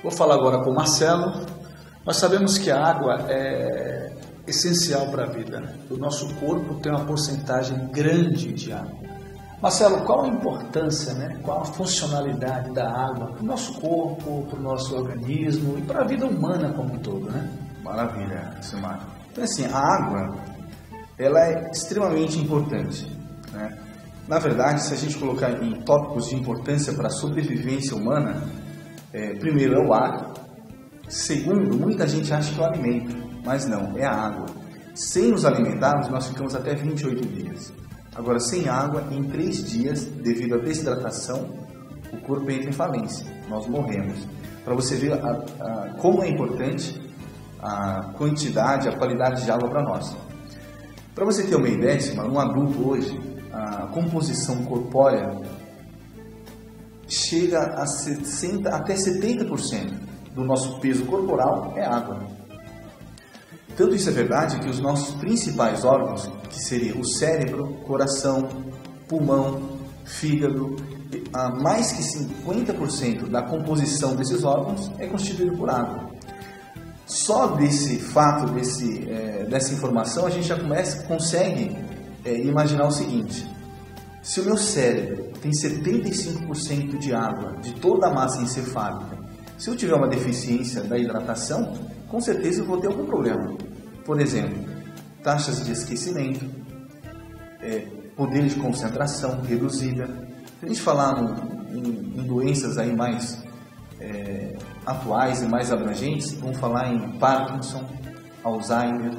Vou falar agora com o Marcelo. Nós sabemos que a água é essencial para a vida, né? O nosso corpo tem uma porcentagem grande de água. Marcelo, qual a importância, né? Qual a funcionalidade da água para o nosso corpo, para o nosso organismo e para a vida humana como um todo, né? Maravilha, Silmar. Então, assim, a água, ela é extremamente importante, né? Na verdade, se a gente colocar em tópicos de importância para a sobrevivência humana, primeiro é o ar, segundo, muita gente acha que é o alimento, mas não, é a água. Sem nos alimentarmos, nós ficamos até 28 dias. Agora, sem água, em 3 dias, devido à desidratação, o corpo entra em falência, nós morremos. Para você ver como é importante a quantidade, a qualidade de água para nós. Para você ter uma ideia, um adulto hoje, a composição corpórea chega a 60, até 70% do nosso peso corporal é água. Tanto isso é verdade que os nossos principais órgãos, que seriam o cérebro, coração, pulmão, fígado, mais que 50% da composição desses órgãos é constituído por água. Só desse fato, dessa informação, a gente já consegue imaginar o seguinte: se o meu cérebro tem 75% de água, de toda a massa encefálica, se eu tiver uma deficiência da hidratação, com certeza eu vou ter algum problema. Por exemplo, taxas de esquecimento, poder de concentração reduzida. Se a gente falar em doenças aí mais atuais e mais abrangentes, vamos falar em Parkinson, Alzheimer,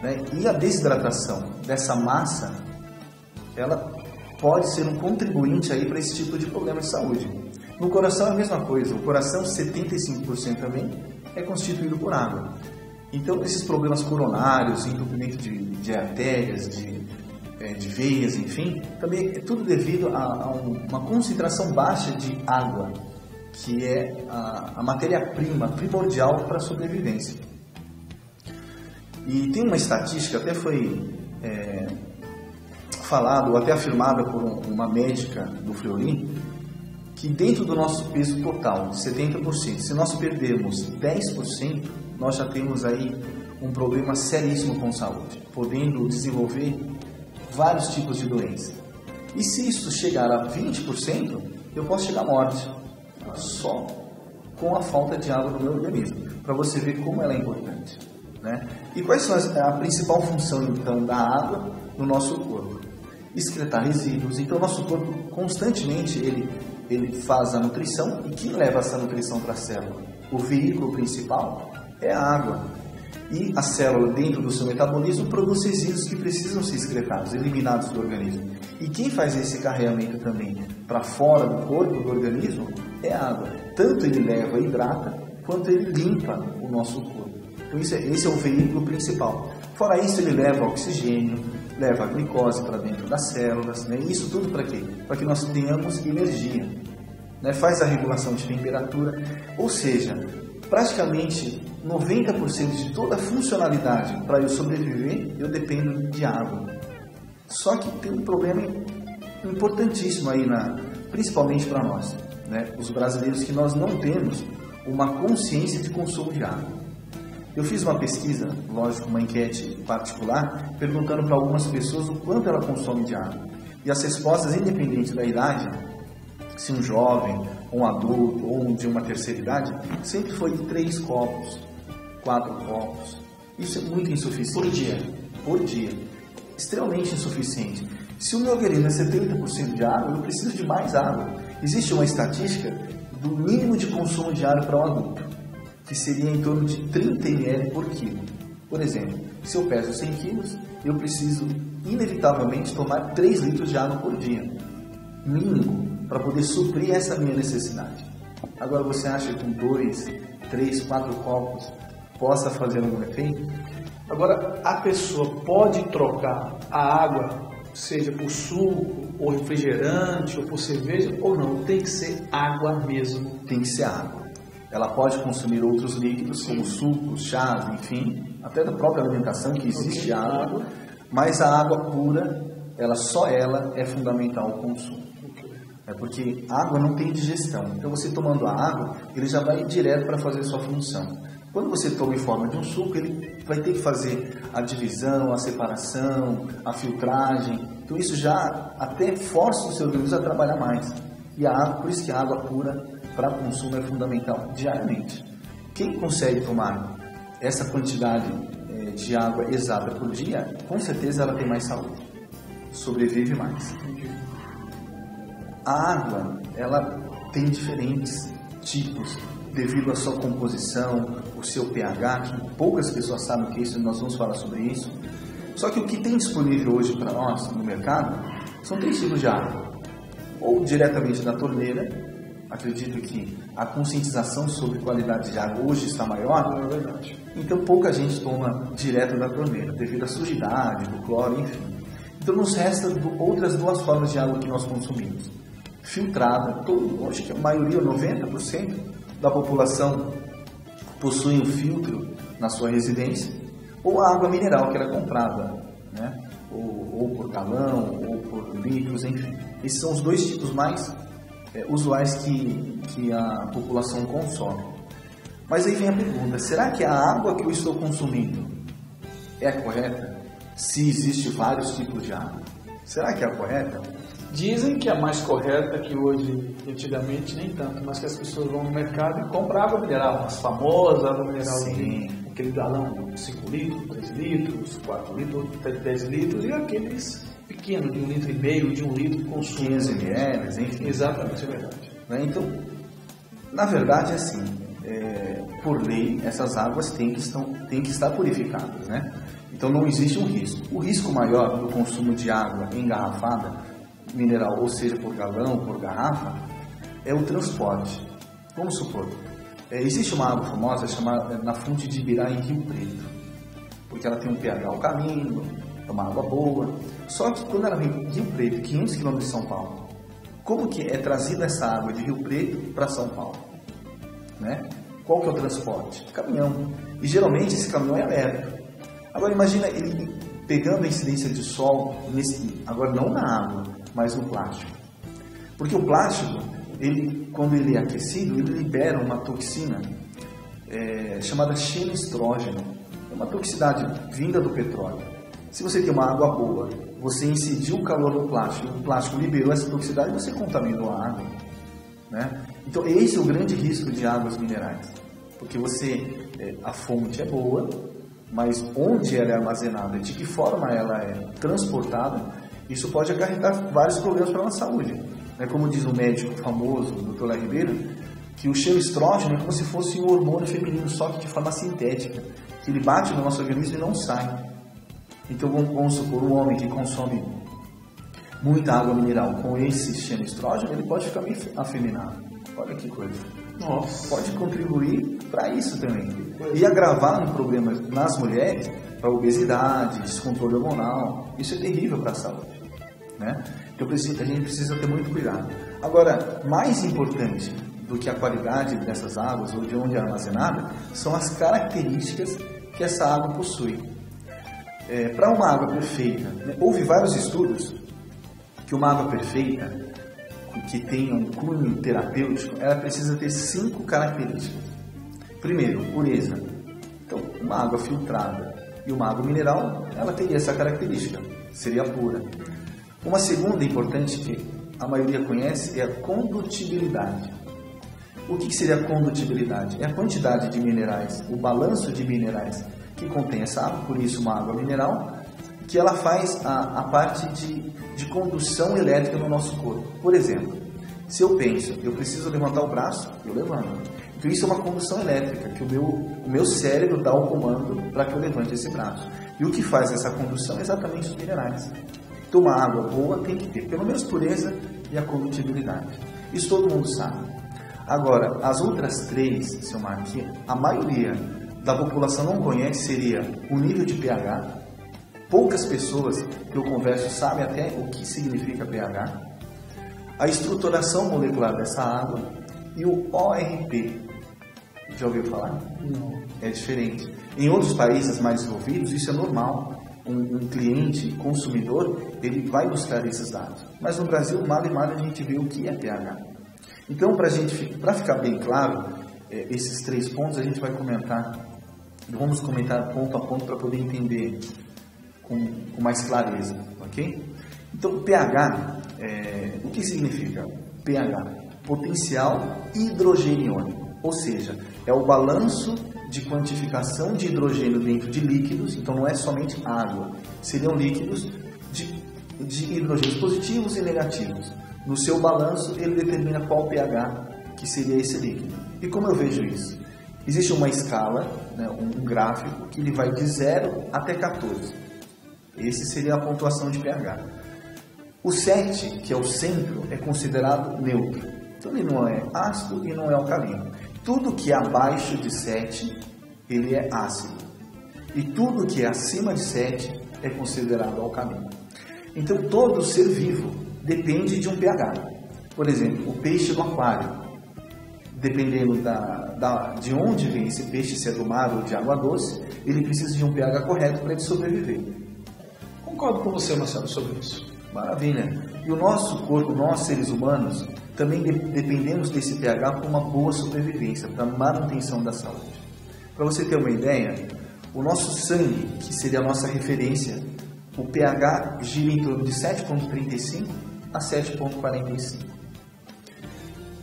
né? E a desidratação dessa massa, ela pode ser um contribuinte aí para esse tipo de problema de saúde. No coração é a mesma coisa, o coração 75% também é constituído por água. Então esses problemas coronários, entupimento de artérias, de veias, enfim, também é tudo devido a uma concentração baixa de água, que é a matéria-prima primordial para a sobrevivência. E tem uma estatística, até foi falado, ou até afirmada por uma médica do Fleury, que dentro do nosso peso total, 70%, se nós perdermos 10%, nós já temos aí um problema seríssimo com saúde, podendo desenvolver vários tipos de doença. E se isso chegar a 20%, eu posso chegar à morte, só com a falta de água no meu organismo, para você ver como ela é importante, né? E quais são a principal função, então, da água no nosso corpo? Excretar resíduos. Então, o nosso corpo, constantemente, ele faz a nutrição. E quem leva essa nutrição para a célula? O veículo principal é a água. E a célula, dentro do seu metabolismo, produz resíduos que precisam ser excretados, eliminados do organismo. E quem faz esse carregamento também para fora do corpo, do organismo, é a água. Tanto ele leva e hidrata, quanto ele limpa o nosso corpo. Então esse é o veículo principal. Fora isso, ele leva oxigênio, leva a glicose para dentro das células, né? Isso tudo para quê? Para que nós tenhamos energia, né? Faz a regulação de temperatura, ou seja, praticamente 90% de toda a funcionalidade para eu sobreviver, eu dependo de água. Só que tem um problema importantíssimo aí, principalmente para nós, né? Os brasileiros, que nós não temos uma consciência de consumo de água. Eu fiz uma pesquisa, lógico, uma enquete particular, perguntando para algumas pessoas o quanto ela consome de água. E as respostas, independente da idade, se um jovem, um adulto ou um de uma terceira idade, sempre foi de 3 copos, 4 copos. Isso é muito insuficiente. Por dia? Por dia. Extremamente insuficiente. Se o meu organismo é 70% de água, eu preciso de mais água. Existe uma estatística do mínimo de consumo diário para um adulto, que seria em torno de 30 ml por quilo. Por exemplo, se eu peso 100 quilos, eu preciso inevitavelmente tomar 3 litros de água por dia, mínimo, para poder suprir essa minha necessidade. Agora, você acha que com 2, 3, 4 copos possa fazer algum efeito? Agora, a pessoa pode trocar a água, seja por suco, ou refrigerante, ou por cerveja, ou não? Tem que ser água mesmo? Tem que ser água. Ela pode consumir outros líquidos, como sucos, chás, enfim, até da própria alimentação, que existe água, mas a água pura, só ela é fundamental ao consumo. Porque a água não tem digestão. Então você tomando a água, ele já vai direto para fazer a sua função. Quando você toma em forma de um suco, ele vai ter que fazer a divisão, a separação, a filtragem. Então isso já até força o seu organismo a trabalhar mais. E a água, por isso que a água pura para consumo é fundamental diariamente. Quem consegue tomar essa quantidade de água exata por dia, com certeza ela tem mais saúde, sobrevive mais. A água, ela tem diferentes tipos devido à sua composição, o seu pH, que poucas pessoas sabem o que é isso, nós vamos falar sobre isso. Só que o que tem disponível hoje para nós no mercado são 3 tipos de água. Ou diretamente da torneira, acredito que a conscientização sobre qualidade de água hoje está maior, É verdade. então pouca gente toma direto da torneira, devido à sujidade, do cloro, enfim. Então nos resta outras 2 formas de água que nós consumimos. Filtrada, acho que a maioria, 90% da população possui um filtro na sua residência, ou a água mineral que era comprada, né? ou por galão, ou por litros, enfim. Esses são os 2 tipos mais usuais que a população consome. Mas aí vem a pergunta, será que a água que eu estou consumindo é a correta? Se existem vários tipos de água, será que é a correta? Dizem que a mais correta, que hoje, antigamente, nem tanto, mas que as pessoas vão no mercado e compram água mineral, as famosas água mineral, aquele galão de 5 litros, 3 litros, 4 litros, 10 litros, e aqueles pequenos, de 1,5 litro, de 1 litro, com 15 ml, enfim. Exatamente, é verdade. Então, na verdade, assim, por lei, essas águas têm que estar purificadas, né? Então não existe um risco. O risco maior do consumo de água engarrafada, mineral, ou seja, por galão, por garrafa, é o transporte. Vamos supor, existe uma água famosa chamada na fonte de Ibirá, em Rio Preto, porque ela tem um pH alcalino, é uma água boa. Só que quando ela vem de Rio Preto, 500 km de São Paulo, como que é trazida essa água de Rio Preto para São Paulo? Né? Qual que é o transporte? Caminhão. E geralmente esse caminhão é aberto. Agora imagina ele pegando a incidência de sol, agora não na água, mas no plástico. Porque o plástico, quando ele é aquecido, ele libera uma toxina chamada xenoestrógeno. É uma toxicidade vinda do petróleo. Se você tem uma água boa, você incidiu o calor no plástico, o plástico liberou essa toxicidade e você contaminou a água. Né? Então esse é o grande risco de águas minerais. Porque a fonte é boa, mas onde ela é armazenada, de que forma ela é transportada, isso pode acarretar vários problemas para a nossa saúde. Como diz um médico famoso, o Dr. Léo Ribeiro, que o xenoestrógeno é como se fosse um hormônio feminino, só que de forma sintética, que ele bate no nosso organismo e não sai. Então vamos supor, um homem que consome muita água mineral com esse xenoestrógeno, ele pode ficar meio afeminado. Olha que coisa. Nossa. Pode contribuir para isso também. E agravar um problema nas mulheres, para obesidade, descontrole hormonal. Isso é terrível para a saúde. Né? Então a gente precisa ter muito cuidado. Agora, mais importante do que a qualidade dessas águas ou de onde é armazenada, são as características que essa água possui. Para uma água perfeita, houve vários estudos que uma água perfeita, que tenha um cunho terapêutico, ela precisa ter 5 características. Primeiro, pureza. Então, uma água filtrada e uma água mineral, ela teria essa característica, seria pura. Uma segunda importante que a maioria conhece é a condutibilidade. O que seria a condutibilidade? É a quantidade de minerais, o balanço de minerais que contém essa água, por isso uma água mineral, que ela faz a parte de condução elétrica no nosso corpo. Por exemplo, se eu penso, eu preciso levantar o braço, eu levanto. Então isso é uma condução elétrica, que o meu cérebro dá o comando para que eu levante esse braço. E o que faz essa condução é exatamente os minerais. Então uma água boa tem que ter pelo menos pureza e a condutibilidade. Isso todo mundo sabe. Agora, as outras 3, seu Marcos, a maioria da população não conhece, seria o nível de pH. Poucas pessoas que eu converso sabem até o que significa pH. A estruturação molecular dessa água e o ORP. Já ouviu falar? Não. É diferente. Em outros países mais desenvolvidos, isso é normal. um cliente consumidor, ele vai buscar esses dados. Mas no Brasil, mal e mal a gente vê o que é pH. Então, para ficar bem claro, esses 3 pontos a gente vai comentar, vamos comentar ponto a ponto para poder entender com mais clareza, ok? Então, pH, o que significa? pH, potencial hidrogeniônico, ou seja, é o balanço de quantificação de hidrogênio dentro de líquidos, então não é somente água, seriam líquidos de hidrogênios positivos e negativos. No seu balanço, ele determina qual pH que seria esse líquido. E como eu vejo isso? Existe uma escala, né, um gráfico, que ele vai de 0 até 14. Esse seria a pontuação de pH. O 7, que é o centro, é considerado neutro. Então ele não é ácido e não é alcalino. Tudo que é abaixo de 7, ele é ácido. E tudo que é acima de 7 é considerado alcalino. Então todo ser vivo depende de um pH. Por exemplo, o peixe do aquário, dependendo de onde vem esse peixe, se é do mar ou de água doce, ele precisa de um pH correto para ele sobreviver. Concordo com você, Marcelo, sobre isso. Maravilha. E o nosso corpo, nós seres humanos, também dependemos desse pH para uma boa sobrevivência, para a manutenção da saúde. Para você ter uma ideia, o nosso sangue, que seria a nossa referência, o pH gira em torno de 7,35 a 7,45.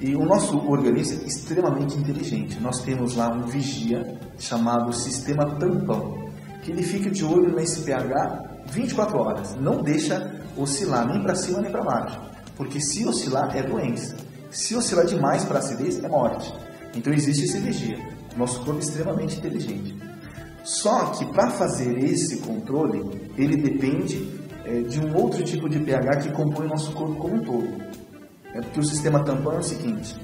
E o nosso organismo é extremamente inteligente. Nós temos lá um vigia chamado sistema tampão, que ele fica de olho nesse pH 24 horas, não deixa oscilar nem para cima nem para baixo, porque se oscilar é doença, se oscilar demais para acidez é morte. Então existe esse vigia. Nosso corpo é extremamente inteligente. Só que para fazer esse controle, ele depende de um outro tipo de pH que compõe o nosso corpo como um todo. Porque o sistema tampão é o seguinte,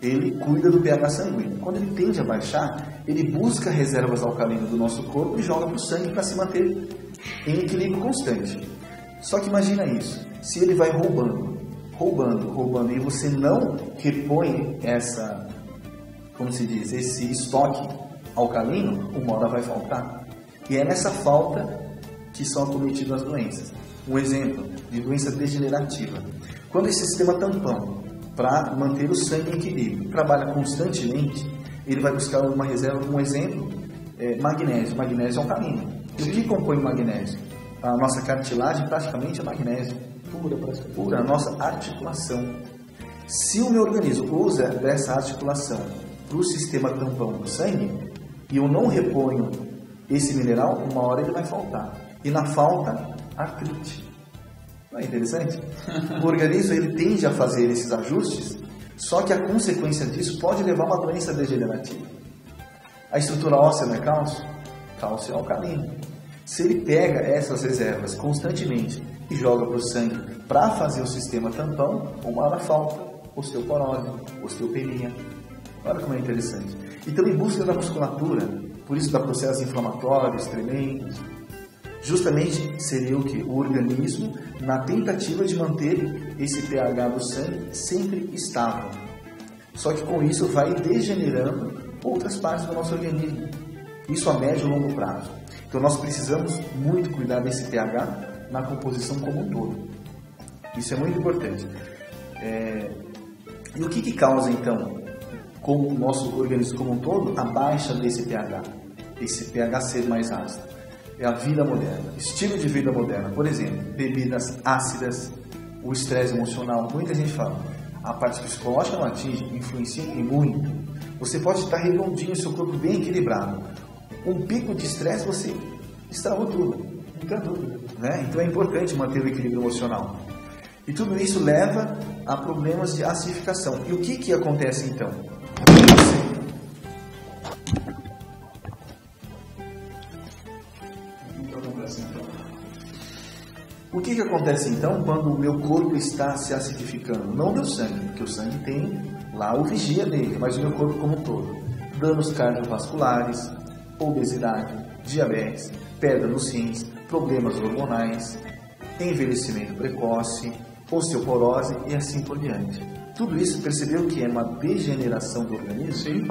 ele cuida do pH sanguíneo. Quando ele tende a baixar, ele busca reservas alcalinas do nosso corpo e joga para o sangue para se manter em equilíbrio constante. Só que imagina isso, se ele vai roubando, e você não repõe esse estoque alcalino, uma hora vai faltar. E é nessa falta que são acometidas as doenças. Um exemplo de doença degenerativa. Quando esse sistema tampão, para manter o sangue em equilíbrio, trabalha constantemente, ele vai buscar uma reserva, um exemplo, magnésio. Magnésio é alcalino. E o que compõe o magnésio? A nossa cartilagem praticamente é magnésio. Pura, a nossa articulação. Se o meu organismo usa dessa articulação para o sistema tampão do sangue, e eu não reponho esse mineral, uma hora ele vai faltar. E na falta, artrite. Não é interessante? O organismo ele tende a fazer esses ajustes, só que a consequência disso pode levar a uma doença degenerativa. A estrutura óssea não é cálcio? Cálcio é alcalino. Se ele pega essas reservas constantemente e joga para o sangue para fazer o sistema tampão, uma hora falta osteoporose, osteopenia. Olha como é interessante. Então, em busca da musculatura, por isso dá processos inflamatórios, tremendos, justamente seria o que? O organismo na tentativa de manter esse pH do sangue sempre estável. Só que com isso vai degenerando outras partes do nosso organismo. Isso a médio e longo prazo. Então nós precisamos muito cuidar desse pH na composição como um todo. Isso é muito importante. E o que causa então, com o nosso organismo como um todo, a baixa desse pH? Esse pH ser mais ácido. É a vida moderna, estilo de vida moderna. Por exemplo, bebidas ácidas, o estresse emocional. Muita gente fala, a parte psicológica não atinge, influencia em muito. Você pode estar redondinho, seu corpo bem equilibrado. Um pico de estresse, você estragou tudo, não tem dúvida. Né? Então é importante manter o equilíbrio emocional. E tudo isso leva a problemas de acidificação. E o que acontece então? O que acontece então quando o meu corpo está se acidificando? Não o meu sangue, porque o sangue tem lá o vigia dele, mas o meu corpo como um todo. Danos cardiovasculares, obesidade, diabetes, pedra nos rins, problemas hormonais, envelhecimento precoce, osteoporose e assim por diante. Tudo isso percebeu que é uma degeneração do organismo? Sim.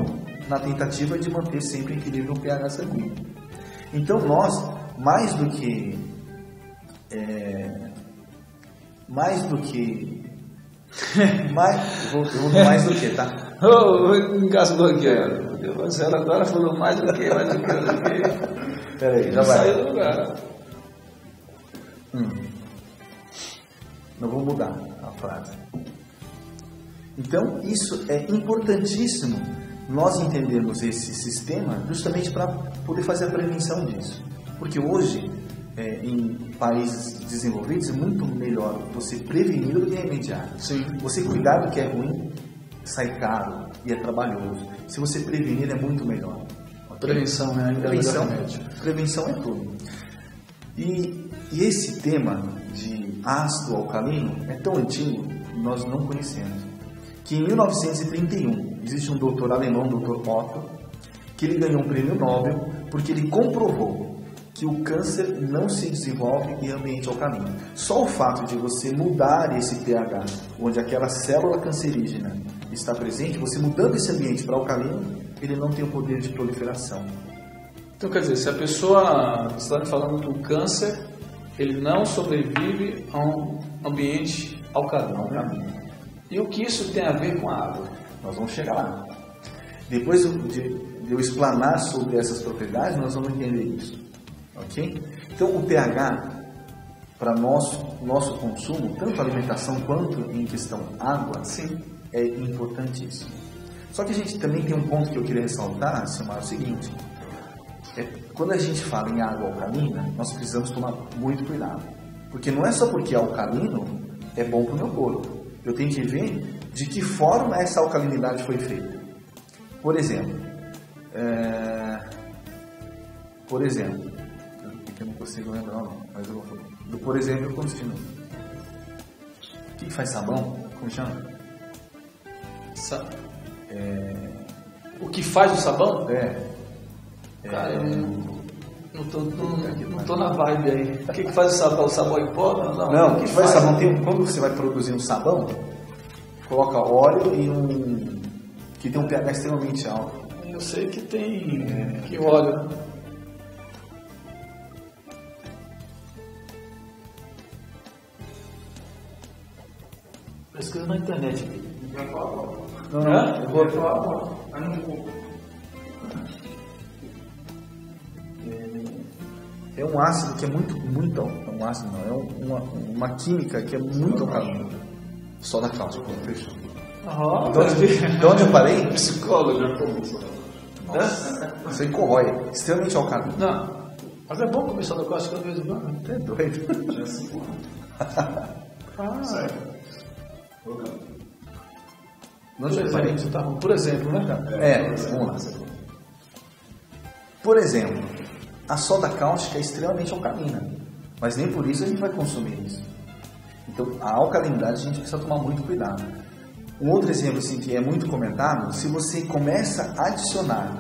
Na tentativa de manter sempre em equilíbrio o pH sanguíneo. Então nós, mais do que mais do que... mais do que, tá? Engasgou aqui. Marcelo agora falou mais do que. Peraí, já vai. Saiu do lugar. Não vou mudar a frase. Então, isso é importantíssimo nós entendermos esse sistema justamente para poder fazer a prevenção disso. Porque hoje, em países desenvolvidos, é muito melhor você prevenir do que remediar. Sim. Você cuidar do que é ruim, sai caro e é trabalhoso. Se você prevenir, é muito melhor. Prevenção, né? Prevenção é tudo. E esse tema de ácido alcalino é tão antigo que nós não conhecemos. Que em 1931 existe um doutor alemão, Dr. Otto, que ele ganhou um prêmio Nobel porque ele comprovou que o câncer não se desenvolve em ambiente alcalino. Só o fato de você mudar esse pH, onde aquela célula cancerígena está presente, você mudando esse ambiente para alcalino, ele não tem o poder de proliferação. Então, quer dizer, se a pessoa está me falando que o câncer, ele não sobrevive a um ambiente alcalino. E o que isso tem a ver com a água? Nós vamos chegar lá. Depois de eu explanar sobre essas propriedades, nós vamos entender isso. Ok? Então, o pH, para nosso consumo, tanto alimentação quanto em questão água, sim, é importantíssimo. Só que a gente também tem um ponto que eu queria ressaltar, Silmar, é o seguinte. Quando a gente fala em água alcalina, nós precisamos tomar muito cuidado. Porque não é só porque é alcalino, é bom para o meu corpo. Eu tenho que ver de que forma essa alcalinidade foi feita. Por exemplo, eu não consigo lembrar não, mas eu vou falar. Por exemplo, eu continuo. O que faz sabão? Como chama? O que faz o sabão? Cara, eu não tô na vibe aí. O que faz o sabão? O sabão em pó? Não, o que faz o sabão? Quando você vai produzir um sabão, coloca óleo e que tem um pH extremamente alto. Eu sei que tem que óleo. Pesquisa na internet aqui. Eu vou falar. É um ácido que é muito um ácido não, é uma química que é muito alcalina. Soda cáustica, fechou. De onde eu parei? Psicólogo. Você corrói, extremamente alcalino. Não, mas é bom comer soda cáustica de vez em quando. É doido. Sério. Não, por exemplo, né, cara? Vamos lá. Por exemplo, a soda cáustica é extremamente alcalina, mas nem por isso a gente vai consumir isso. Então, a alcalinidade a gente precisa tomar muito cuidado. Um outro exemplo assim, que é muito comentado, se você começa a adicionar,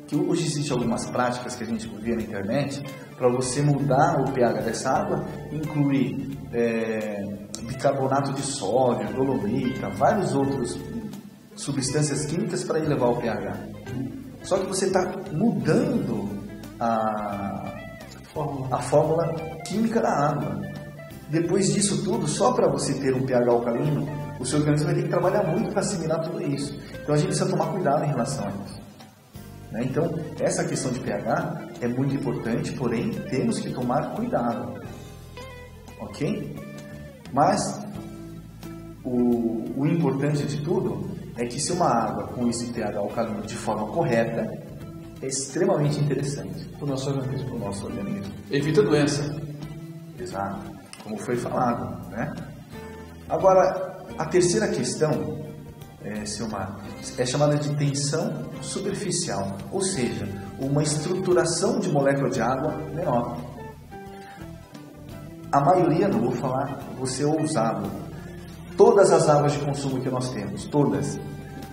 que hoje existem algumas práticas que a gente vê na internet, para você mudar o pH dessa água, incluir bicarbonato de sódio, dolomita, vários outros substâncias químicas para elevar o pH. Só que você está mudando a fórmula química da água. Depois disso tudo, só para você ter um pH alcalino, o seu organismo vai ter que trabalhar muito para assimilar tudo isso. Então a gente precisa tomar cuidado em relação a isso. Então, essa questão de pH é muito importante, porém, temos que tomar cuidado. Ok? Mas, o importante de tudo é que se uma água com esse pH alcalino de forma correta, é extremamente interessante para o nosso organismo. Evita doença. Exato, como foi falado, né? Agora, a terceira questão, Silmar, é chamada de tensão superficial, ou seja, uma estruturação de molécula de água menor. A maioria, não vou falar, vou ser ousado, todas as águas de consumo que nós temos, todas,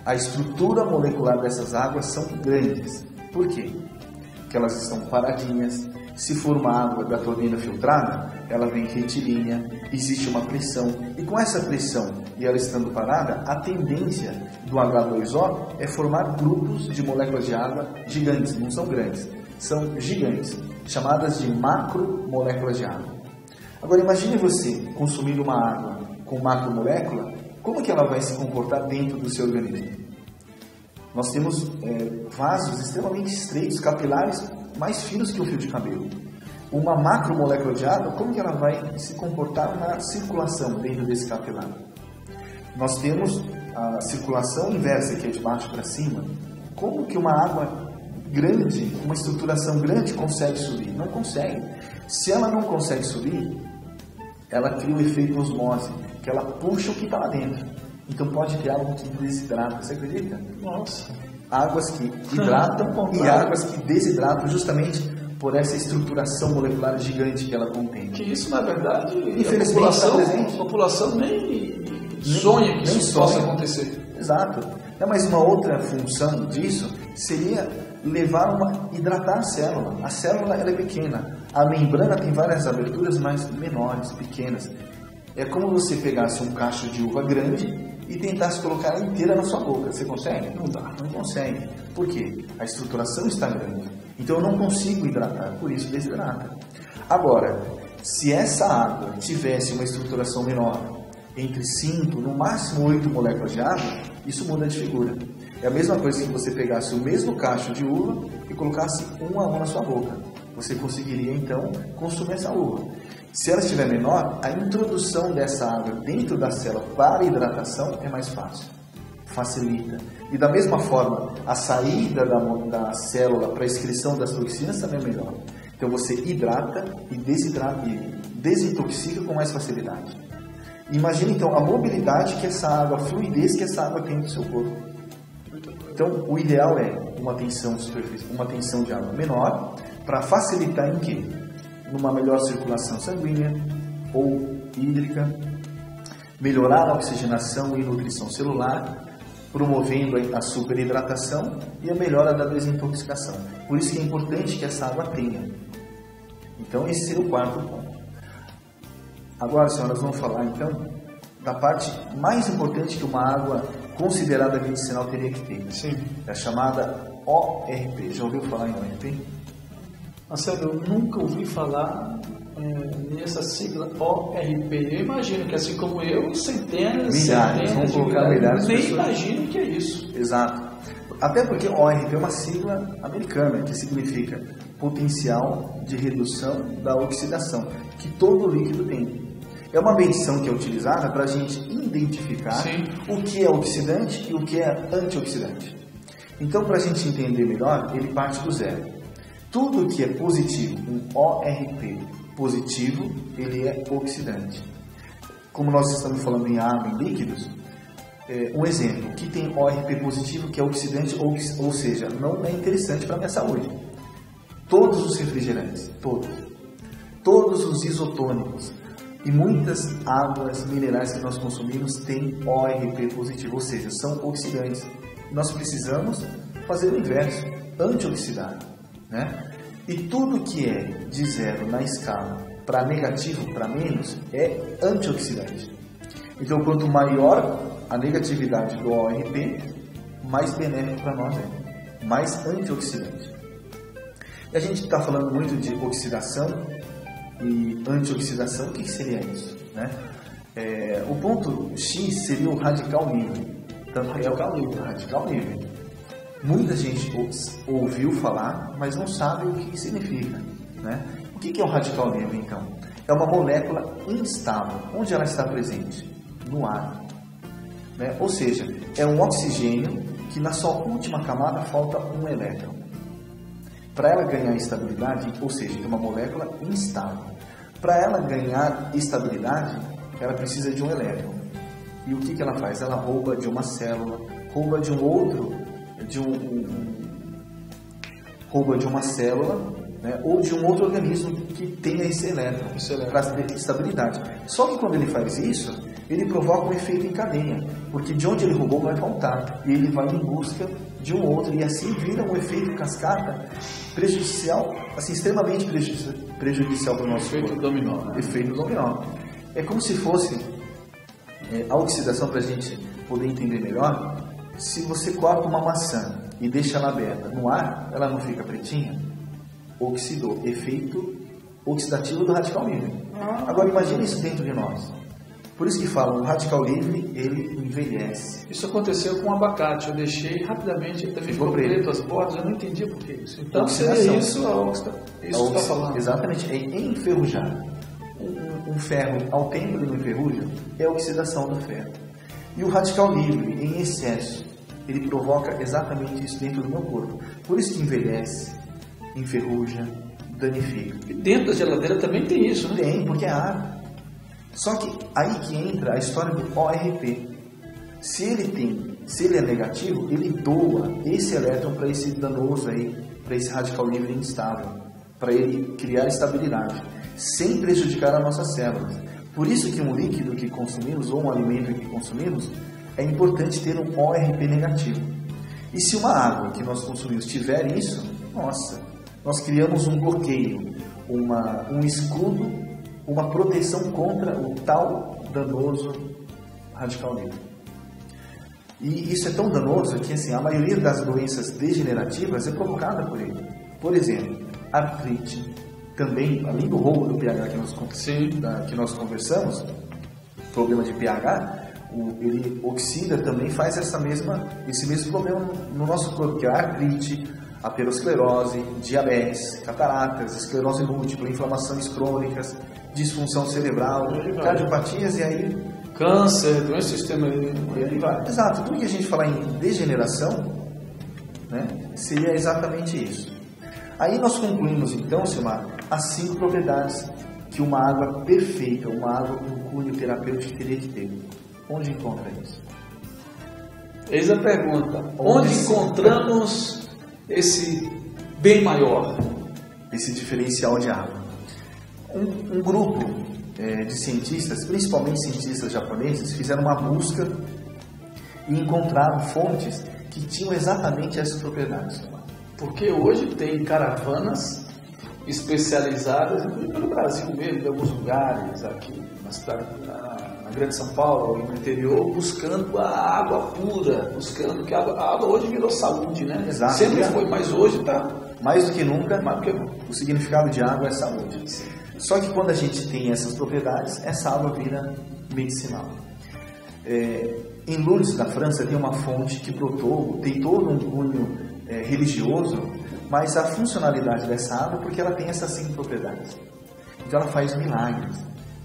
a estrutura molecular dessas águas são grandes. Por quê? Porque elas estão paradinhas. Se for uma água da torneira filtrada, ela vem retilínea, existe uma pressão. E com essa pressão e ela estando parada, a tendência do H2O é formar grupos de moléculas de água gigantes. Não são grandes, são gigantes, chamadas de macromoléculas de água. Agora imagine você consumindo uma água com macromolécula, como que ela vai se comportar dentro do seu organismo? Nós temos vasos extremamente estreitos, capilares, mais finos que um fio de cabelo. Uma macromolécula de água, como que ela vai se comportar na circulação dentro desse capilar? Nós temos a circulação inversa, que é de baixo para cima. Como que uma água grande, uma estruturação grande consegue subir? Não consegue. Se ela não consegue subir, ela cria o efeito osmose, que ela puxa o que está lá dentro. Então pode criar algo que desidrata, você acredita? Nossa! Águas que hidratam e águas que desidratam justamente por essa estruturação molecular gigante que ela contém. Que isso, na verdade, infelizmente, a população nem sonha que isso possa acontecer. Exato. Mas uma outra função disso seria hidratar a célula. A célula ela é pequena. A membrana tem várias aberturas, mas menores, pequenas. É como você pegasse um cacho de uva grande e tentasse colocar ela inteira na sua boca. Você consegue? Não dá, não consegue. Por quê? A estruturação está grande. Então eu não consigo hidratar, por isso desidrata. Agora, se essa água tivesse uma estruturação menor, entre 5, no máximo 8 moléculas de água, isso muda de figura. É a mesma coisa que você pegasse o mesmo cacho de uva e colocasse um a um na sua boca. Você conseguiria então consumir essa uva. Se ela estiver menor, a introdução dessa água dentro da célula para hidratação é mais fácil. Facilita. E da mesma forma, a saída da célula para a excreção das toxinas também é melhor. Então você hidrata e desidrata e desintoxica com mais facilidade. Imagine então a mobilidade que essa água, a fluidez que essa água tem no seu corpo. Então o ideal é uma tensão de água menor para facilitar em quê? Numa melhor circulação sanguínea ou hídrica, melhorar a oxigenação e nutrição celular, promovendo a superidratação e a melhora da desintoxicação. Por isso que é importante que essa água tenha. Então esse seria o quarto ponto. Agora, senhoras, vamos falar então da parte mais importante que uma água considerada medicinal teria que ter. Sim. É a chamada ORP. Já ouviu falar em ORP? Marcelo, eu nunca ouvi falar nessa sigla ORP. Eu imagino que, assim como eu, centenas de milhares, nem imagino que é isso. Exato. Até porque ORP é uma sigla americana, que significa potencial de redução da oxidação, que todo líquido tem. É uma medição que é utilizada para a gente identificar o que é oxidante e o que é antioxidante. Então, para a gente entender melhor, ele parte do zero. Tudo que é positivo, um ORP positivo, ele é oxidante. Como nós estamos falando em água, em líquidos, um exemplo, que tem ORP positivo, que é oxidante, ou seja, não é interessante para a minha saúde. Todos os refrigerantes, todos os isotônicos e muitas águas minerais que nós consumimos têm ORP positivo, ou seja, são oxidantes. Nós precisamos fazer o inverso, antioxidar. Né? E tudo que é de zero na escala para negativo, para menos, é antioxidante. Então, quanto maior a negatividade do ORP, mais benéfico para nós é, mais antioxidante. E a gente está falando muito de oxidação e antioxidação. O que seria isso? Né? O ponto X seria o radical livre. Radical livre. Muita gente ouviu falar, mas não sabe o que significa. Né? O que é o radical livre, então? É uma molécula instável. Onde ela está presente? No ar. Né? Ou seja, é um oxigênio que na sua última camada falta um elétron. Para ela ganhar estabilidade, ou seja, é uma molécula instável. Para ela ganhar estabilidade, ela precisa de um elétron. E o que ela faz? Ela rouba de uma célula, rouba de um outro, rouba de uma célula, né, ou de um outro organismo que tenha esse elétron para ter estabilidade. Só que quando ele faz isso, ele provoca um efeito em cadeia, porque de onde ele roubou vai faltar, e ele vai em busca de um outro, e assim vira um efeito cascata prejudicial, assim, extremamente prejudicial para o nosso corpo. Efeito dominó. Né? Efeito dominó. É como se fosse a oxidação, para a gente poder entender melhor. Se você corta uma maçã e deixa ela aberta no ar, ela não fica pretinha? Oxidou. Efeito oxidativo do radical livre. Agora imagine isso dentro de nós. Por isso que falam, o radical livre, ele envelhece. Isso aconteceu com o abacate. Eu deixei rapidamente, ele também ficou preto as bordas, eu não entendia por que isso. Então seria isso a oxidação. Isso que você está falando. Exatamente, é enferrujar. Um ferro, ao tempo de enferruja, é a oxidação do ferro. E o radical livre, em excesso, ele provoca exatamente isso dentro do meu corpo. Por isso que envelhece, enferruja, danifica. E dentro da geladeira também tem isso, né? Tem, porque é ar. Só que aí que entra a história do ORP. Se ele é negativo, ele doa esse elétron para esse danoso aí, para esse radical livre instável, para ele criar estabilidade, sem prejudicar as nossas células. Por isso que um líquido que consumimos, ou um alimento que consumimos, é importante ter um ORP negativo. E se uma água que nós consumimos tiver isso, nossa, nós criamos um bloqueio, um escudo, uma proteção contra o tal danoso radical livre. E isso é tão danoso que assim, a maioria das doenças degenerativas é provocada por ele. Por exemplo, artrite, também, além do roubo do pH que nós conversamos, problema de pH, ele oxida também, faz esse mesmo problema no nosso corpo, que é a artrite, aterosclerose, diabetes, cataratas, esclerose múltipla, inflamações crônicas, disfunção cerebral, cardiopatias e aí... câncer, doença do sistema imunológico. Exato, tudo que a gente falar em degeneração, né, seria exatamente isso. Aí nós concluímos então, Silmar, as 5 propriedades que uma água perfeita, uma água com cunho terapêutico teria que ter. Onde encontra isso? Eis a pergunta. Onde encontramos esse bem maior? Esse diferencial de água. Um grupo de cientistas, principalmente cientistas japoneses, fizeram uma busca e encontraram fontes que tinham exatamente essas propriedades. Porque hoje tem caravanas especializadas, inclusive no Brasil mesmo, em alguns lugares, aqui na cidade, na Grande São Paulo, no interior, buscando a água pura, buscando que a água hoje virou saúde, né? Exato. Sempre foi, mas hoje está mais do que nunca. O significado de água é saúde. Sim. Só que quando a gente tem essas propriedades, essa água vira medicinal. Em Lourdes, na França, tem uma fonte que brotou, tem todo um cunho religioso, mas a funcionalidade dessa água é porque ela tem essas 5 propriedades. Então ela faz milagres.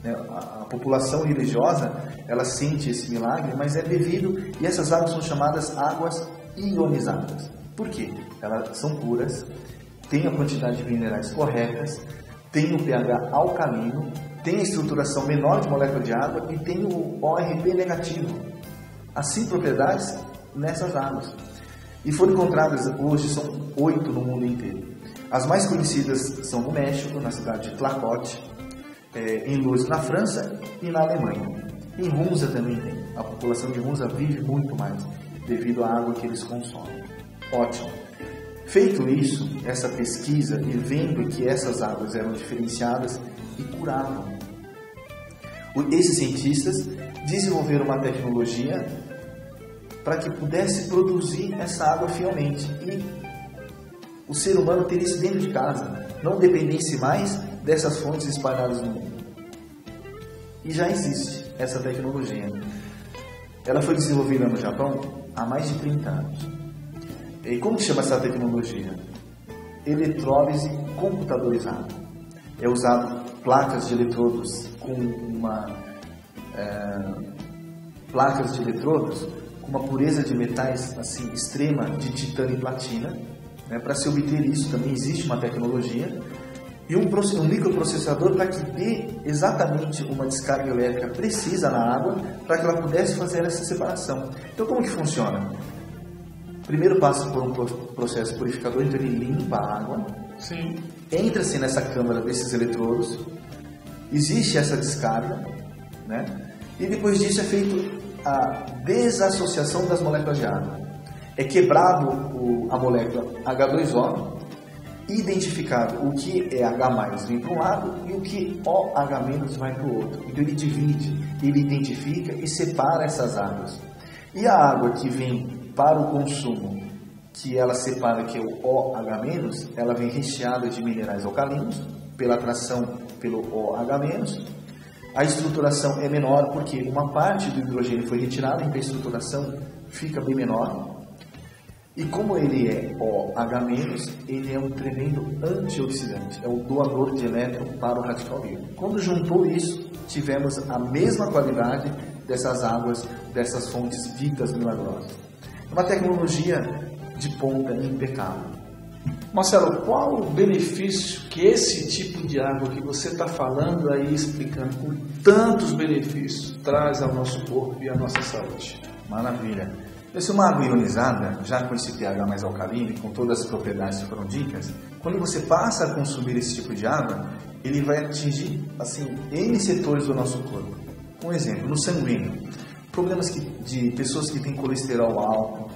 A população religiosa, ela sente esse milagre, mas é devido, e essas águas são chamadas águas ionizadas. Por quê? Elas são puras, têm a quantidade de minerais corretas, tem o pH alcalino, tem a estruturação menor de molécula de água e tem o ORP negativo. As 5 propriedades nessas águas. E foram encontradas, hoje são 8 no mundo inteiro. As mais conhecidas são no México, na cidade de Tlacote, em Lourdes, na França e na Alemanha. Em Hunza também tem. A população de Hunza vive muito mais devido à água que eles consomem. Ótimo. Feito isso, essa pesquisa, e vendo que essas águas eram diferenciadas e curavam, esses cientistas desenvolveram uma tecnologia para que pudesse produzir essa água fielmente e o ser humano teria isso dentro de casa, não dependesse mais dessas fontes espalhadas no mundo. E já existe essa tecnologia. Ela foi desenvolvida no Japão há mais de 30 anos. E como que chama essa tecnologia? Eletrólise computadorizada. É usado placas de eletrodos com uma pureza de metais assim extrema de titânio e platina. Para se obter isso também existe uma tecnologia e um microprocessador para que dê exatamente uma descarga elétrica precisa na água para que ela pudesse fazer essa separação. Então como que funciona? Primeiro passa por um processo purificador, então ele limpa a água. Sim. Entra-se nessa câmara desses eletrodos, existe essa descarga, e depois disso é feito a desassociação das moléculas de água. É quebrado a molécula H2O, identificado o que é H+, vem para um lado e o que OH- vai para o outro. Então ele divide, ele identifica e separa essas águas. E a água que vem para o consumo, que ela separa, que é o OH-, ela vem recheada de minerais alcalinos, pela atração pelo OH-, a estruturação é menor porque uma parte do hidrogênio foi retirada, então a estruturação fica bem menor. E como ele é OH-, ele é um tremendo antioxidante, é o doador de elétron para o radical livre. Quando juntou isso, tivemos a mesma qualidade dessas águas, dessas fontes ditas milagrosas. Uma tecnologia de ponta impecável. Marcelo, qual o benefício que esse tipo de água que você está falando aí, explicando com tantos benefícios, traz ao nosso corpo e à nossa saúde? Maravilha. Se uma água ionizada, já com esse pH mais alcalino, com todas as propriedades que foram ditas, quando você passa a consumir esse tipo de água, ele vai atingir, assim, N setores do nosso corpo. Um exemplo, no sanguíneo, problemas de pessoas que têm colesterol alto,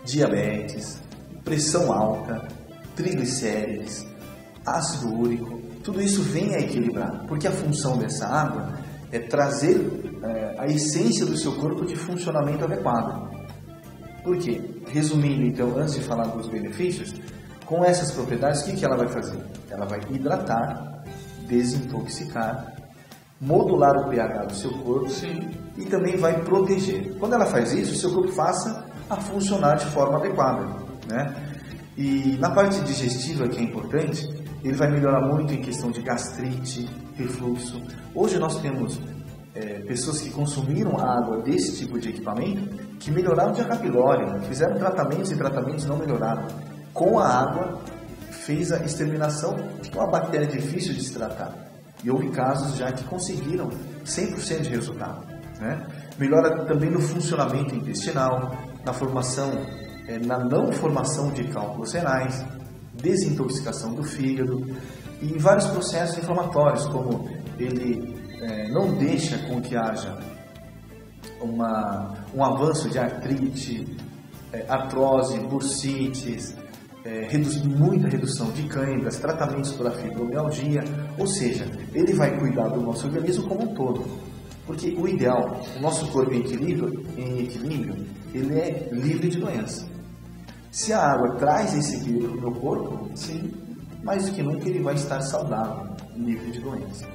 diabetes, pressão alta, triglicérides, ácido úrico, tudo isso vem a equilibrar, porque a função dessa água é trazer a essência do seu corpo de funcionamento adequado. Por quê? Resumindo, então, antes de falar dos benefícios, com essas propriedades, o que ela vai fazer? Ela vai hidratar, desintoxicar, modular o pH do seu corpo. Sim. E também vai proteger. Quando ela faz isso, o seu corpo passa a funcionar de forma adequada, né? E na parte digestiva, que é importante, ele vai melhorar muito em questão de gastrite, refluxo. Hoje nós temos pessoas que consumiram água desse tipo de equipamento que melhoraram de H. pylori, fizeram tratamentos e tratamentos não melhoraram. Com a água, fez a exterminação de uma bactéria difícil de se tratar. E houve casos já que conseguiram 100% de resultado, né? Melhora também no funcionamento intestinal, na formação, na não formação de cálculos renais, desintoxicação do fígado e vários processos inflamatórios, como ele não deixa com que haja um avanço de artrite, artrose, bursites, muita redução de câimbras, tratamentos para fibromialgia, ou seja, ele vai cuidar do nosso organismo como um todo. Porque o ideal, o nosso corpo em equilíbrio, ele é livre de doença. Se a água traz esse equilíbrio para o meu corpo, sim, mais do que nunca ele vai estar saudável, livre de doença.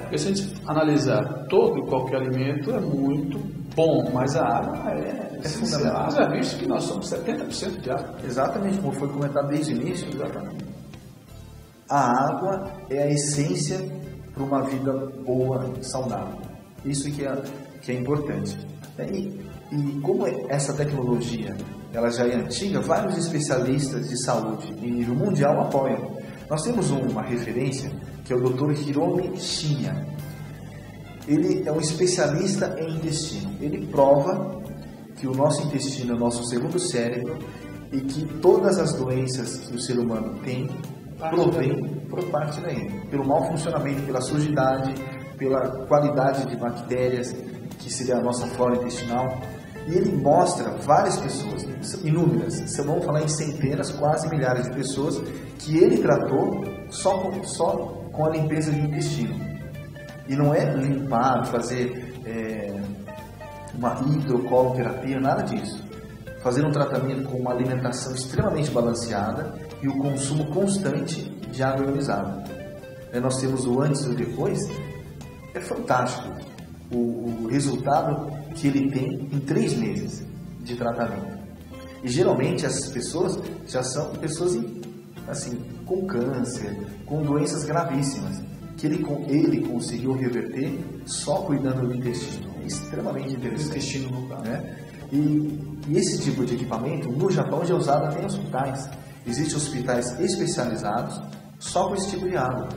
Porque se a gente analisar todo e qualquer alimento é muito bom, mas a água é fundamental. Já visto que nós somos 70% de água. Exatamente, como foi comentado desde o início, exatamente. A água é a essência para uma vida boa, saudável. Isso que é importante. E como essa tecnologia ela já é antiga, vários especialistas de saúde em nível mundial apoiam. Nós temos uma referência que é o Dr. Hiromi Shinya. Ele é um especialista em intestino. Ele prova que o nosso intestino é o nosso segundo cérebro e que todas as doenças que o ser humano tem provém por parte daí, pelo mau funcionamento, pela sujidade, pela qualidade de bactérias, que seria a nossa flora intestinal. E ele mostra várias pessoas, inúmeras, vamos falar em centenas, quase milhares de pessoas, que ele tratou só com a limpeza do intestino. E não é limpar, fazer uma hidrocoloterapia, nada disso. Fazer um tratamento com uma alimentação extremamente balanceada e o consumo constante de água ionizada. Nós temos o antes e o depois, é fantástico o resultado que ele tem em 3 meses de tratamento. E geralmente essas pessoas já são pessoas assim, com câncer, com doenças gravíssimas, que ele conseguiu reverter só cuidando do intestino. É extremamente interessante. Intestino no lugar, né? E esse tipo de equipamento no Japão já é usado até em hospitais. Existem hospitais especializados só com esse tipo de água.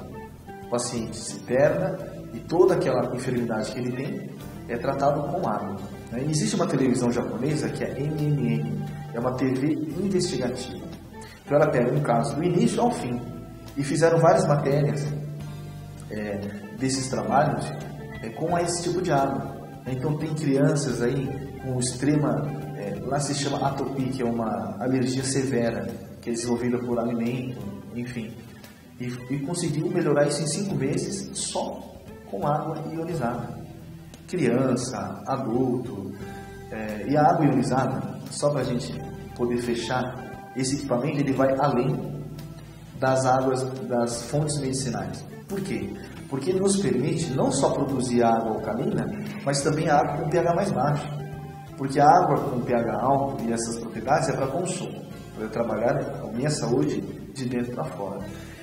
O paciente se interna e toda aquela enfermidade que ele tem é tratado com água. Existe uma televisão japonesa que é NNN, é uma TV investigativa. Então ela pega um caso do início ao fim e fizeram várias matérias desses trabalhos com esse tipo de água. Então tem crianças aí com extrema, lá se chama atopia, que é uma alergia severa, que é desenvolvida por alimento, enfim. E conseguiu melhorar isso em 5 meses só com água ionizada. Criança, adulto, e a água ionizada, só para a gente poder fechar, esse equipamento ele vai além das águas das fontes medicinais. Por quê? Porque ele nos permite não só produzir água alcalina, mas também água com pH mais baixo. Porque a água com pH alto e essas propriedades é para consumo, para trabalhar a minha saúde de dentro para fora.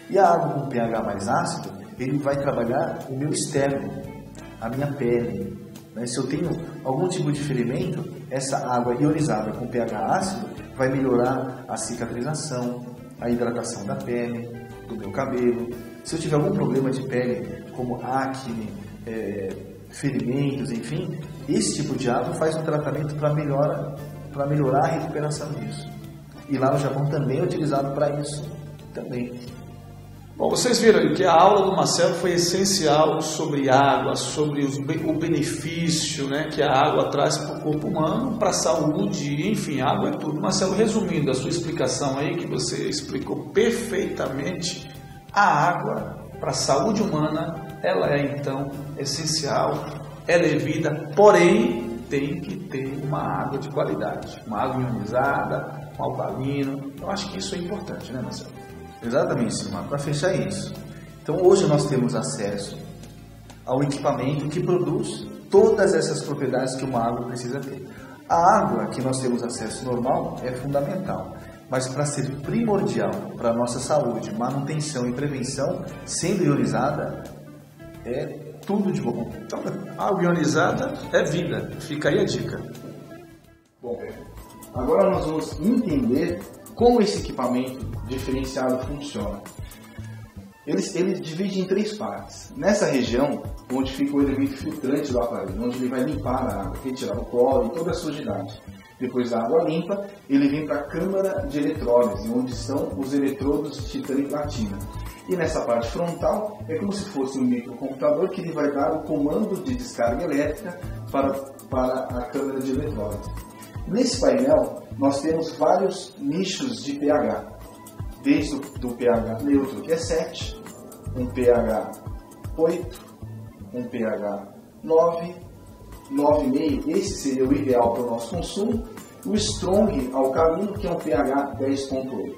E a água com pH mais ácido, ele vai trabalhar o meu externo, a minha pele. Se eu tenho algum tipo de ferimento, essa água ionizada com pH ácido vai melhorar a cicatrização, a hidratação da pele, do meu cabelo. Se eu tiver algum problema de pele, como acne, ferimentos, enfim, esse tipo de água faz um tratamento para melhorar a recuperação disso. E lá no Japão também é utilizado para isso também. Bom, vocês viram que a aula do Marcelo foi essencial sobre água, sobre o benefício, né, que a água traz para o corpo humano, para a saúde, enfim, a água é tudo. Marcelo, resumindo a sua explicação aí, que você explicou perfeitamente, a água para a saúde humana, ela é então essencial, ela é vida, porém tem que ter uma água de qualidade, uma água ionizada, um alcalino. Eu acho que isso é importante, né, Marcelo? Exatamente, Silmar, para fechar isso. Então hoje nós temos acesso ao equipamento que produz todas essas propriedades que uma água precisa ter. A água que nós temos acesso normal é fundamental, mas para ser primordial para a nossa saúde, manutenção e prevenção, sendo ionizada, é tudo de bom. Então, água ionizada é vida, fica aí a dica. Bom, agora nós vamos entender como esse equipamento diferenciado funciona. Ele divide em 3 partes. Nessa região, onde fica o elemento filtrante do aparelho, onde ele vai limpar a água, retirar o cloro e toda a sujidade. Depois da água limpa, ele vem para a câmara de eletrólise, onde estão os eletrodos de titânio e platina. E nessa parte frontal, é como se fosse um microcomputador que ele vai dar o comando de descarga elétrica para a câmara de eletrólise. Nesse painel, nós temos vários nichos de pH, desde do pH neutro, que é 7, um pH 8, um pH 9, 9,5, esse seria o ideal para o nosso consumo, o strong alcalino, que é um pH 10,8.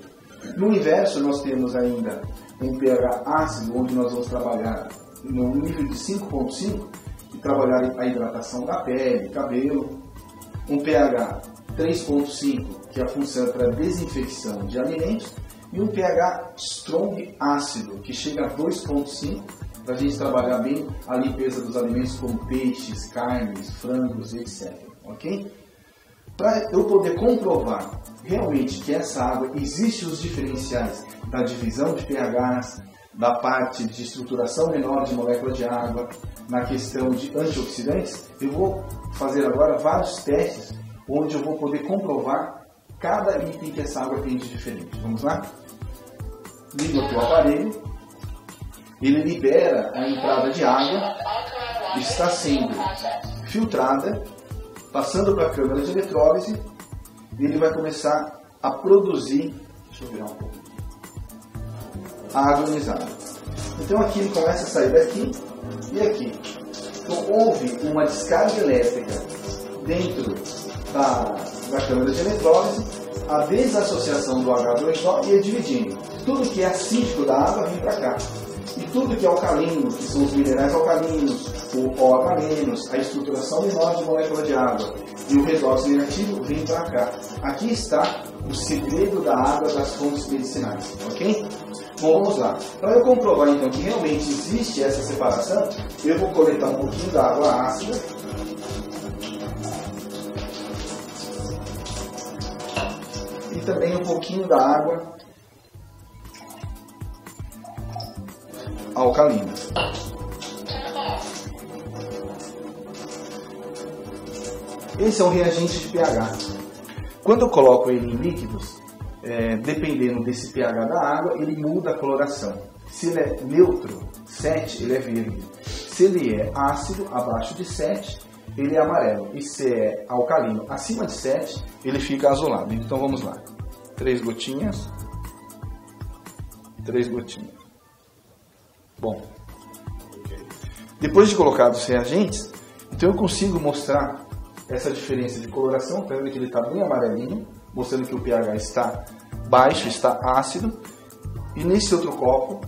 No inverso, nós temos ainda um pH ácido, onde nós vamos trabalhar no nível de 5,5, e trabalhar a hidratação da pele, cabelo, um pH 3,5, que é a função para desinfecção de alimentos, e um pH strong ácido, que chega a 2,5, para a gente trabalhar bem a limpeza dos alimentos como peixes, carnes, frangos, etc. Ok? Para eu poder comprovar realmente que essa água existe os diferenciais da divisão de pHs, da parte de estruturação menor de molécula de água, na questão de antioxidantes, eu vou fazer agora vários testes onde eu vou poder comprovar cada item que essa água tem de diferente. Vamos lá? Ligo aqui o aparelho, ele libera a entrada de água, está sendo filtrada, passando para a câmara de eletrólise, e ele vai começar a produzir, deixa eu virar um pouco, a água ionizada. Então aqui ele começa a sair daqui e aqui. Então houve uma descarga elétrica dentro da câmara de eletrólise, a desassociação do H2O e dividindo. Tudo que é acídico da água vem para cá. E tudo que é alcalino, que são os minerais alcalinos, o OH-, a estruturação menor de molécula de água e o redóxido negativo vem para cá. Aqui está o segredo da água das fontes medicinais, ok? Bom, vamos lá. Para eu comprovar então que realmente existe essa separação, eu vou coletar um pouquinho da água ácida e também um pouquinho da água alcalina. Esse é um reagente de pH. Quando eu coloco ele em líquidos, dependendo desse pH da água, ele muda a coloração. Se ele é neutro, 7, ele é verde. Se ele é ácido, abaixo de 7, ele é amarelo. E se é alcalino, acima de 7, ele fica azulado. Então vamos lá. 3 gotinhas. 3 gotinhas. Bom, depois de colocar os reagentes, então eu consigo mostrar essa diferença de coloração, tá vendo que ele está bem amarelinho, mostrando que o pH está baixo, está ácido, E nesse outro copo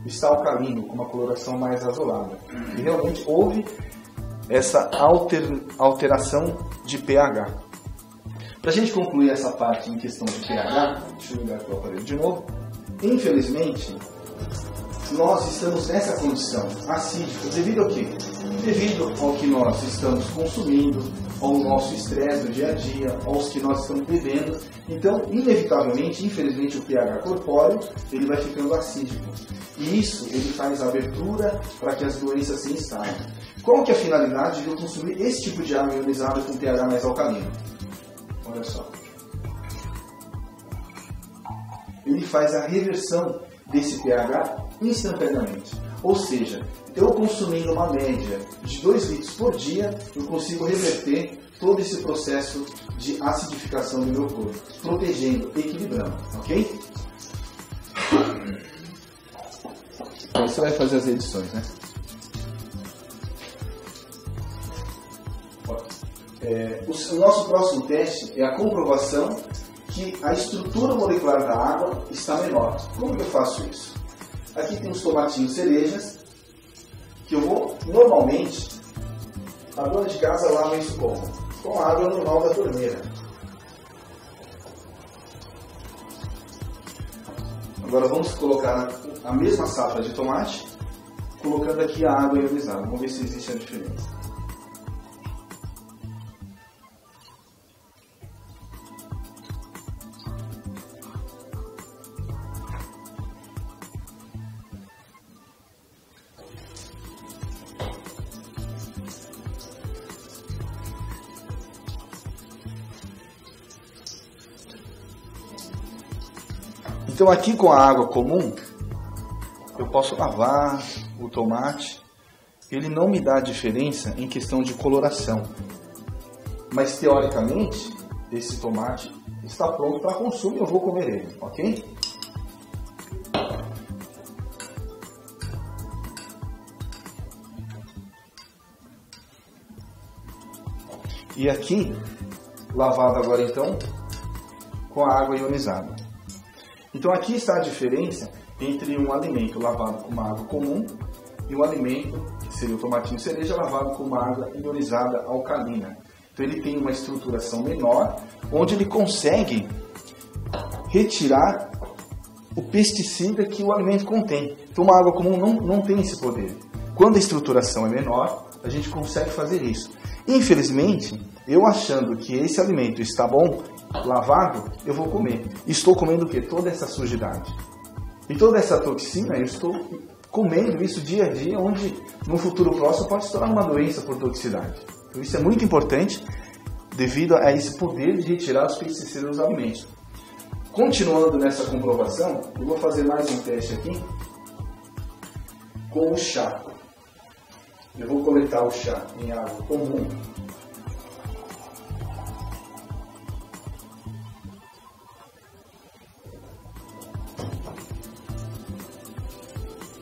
está alcalino, com uma coloração mais azulada. E realmente houve essa alteração de pH. Para a gente concluir essa parte em questão de pH, deixa eu ligar aqui o aparelho de novo. Infelizmente, nós estamos nessa condição acídica devido ao quê? Devido ao que nós estamos consumindo, ao nosso estresse do dia a dia, aos que nós estamos bebendo. Então, inevitavelmente, infelizmente, o pH corpóreo ele vai ficando acídico. E isso ele faz abertura para que as doenças se instalem. Qual que é a finalidade de eu consumir esse tipo de água ionizada com pH mais alcalino? Olha só. Ele faz a reversão desse pH instantaneamente. Ou seja, eu consumindo uma média de 2 litros por dia, eu consigo reverter todo esse processo de acidificação do meu corpo, protegendo, equilibrando, ok? Então você vai fazer as edições, né? O nosso próximo teste é a comprovação que a estrutura molecular da água está menor. Como que eu faço isso? Aqui tem os tomatinhos cerejas, que eu vou, normalmente, a dona de casa lava isso como? Com a água normal da torneira. Agora vamos colocar a mesma safra de tomate, colocando aqui a água ionizada. Vamos ver se existe a diferença. Então aqui com a água comum, eu posso lavar o tomate, ele não me dá diferença em questão de coloração. Mas teoricamente, esse tomate está pronto para consumo e eu vou comer ele, ok? E aqui, lavado agora então, com a água ionizada. Então aqui está a diferença entre um alimento lavado com uma água comum e um alimento, que seria o tomatinho cereja, lavado com uma água ionizada alcalina. Então ele tem uma estruturação menor, onde ele consegue retirar o pesticida que o alimento contém. Então uma água comum não tem esse poder. Quando a estruturação é menor, a gente consegue fazer isso. Infelizmente, eu achando que esse alimento está bom, lavado, eu vou comer. Estou comendo o quê? Toda essa sujidade. E toda essa toxina, eu estou comendo isso dia a dia, onde no futuro próximo pode se tornar uma doença por toxicidade. Então isso é muito importante, devido a esse poder de retirar os pesticidas dos alimentos. Continuando nessa comprovação, eu vou fazer mais um teste aqui com o chá. Eu vou coletar o chá em água comum.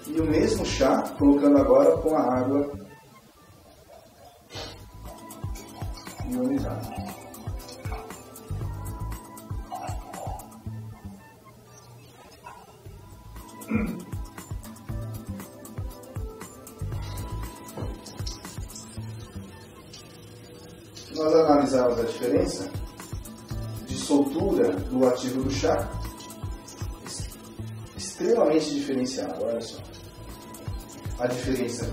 E o mesmo chá, colocando agora com a água ionizada. Nós analisamos a diferença de soltura do ativo do chá, extremamente diferenciado, olha só. A diferença